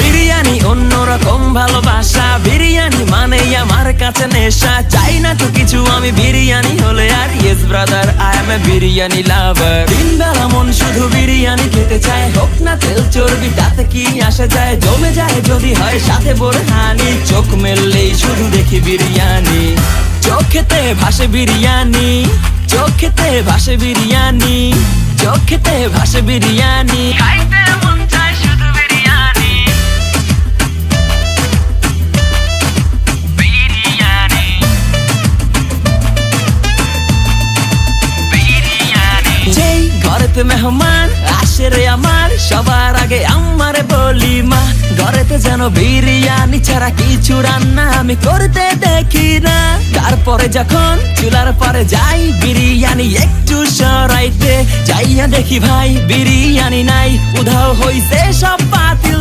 বিরিয়ানি অন্যরকম ভালোবাসা, বিরিয়ানি মানে আমার কাছে নেশা। চাই না তো কিছু আমি বিরিয়ানি হলে আর, yes brother I M A biryani লাভার। দিন বেলা মন শুধু বিরিয়ানি খেতে চায়, হোক না তেল চর্বি তাতে কি আসে যায়। জমে যায় যদি হয় সাথে বোরহানি, চোখ মেললেই শুধু দেখি বিরিয়ানি। চোখেতে ভাসে বিরিয়ানি, চোখেতে ভাসে বিরিয়ানি, চোখেতে ভাসে বিরিয়ানি। খাইতে মন চায় শুধু বিরিয়ানি, বিরিয়ানি, বিরিয়ানি। যেই ঘরেতে মেহমান আসে রে আমার, সবার আগে আমারে বলি মা। ঘরেতে যেন বিরিয়ানি ছাড়া কিছু রান্না আমি করতে দেখি না। তারপরে যখন চুলার পরে যাই বিরিয়ানি একটু সরাইতে, যাইয়া দেখি ভাই বিরিয়ানি নাই, উধাও হইছে সব পাতিল।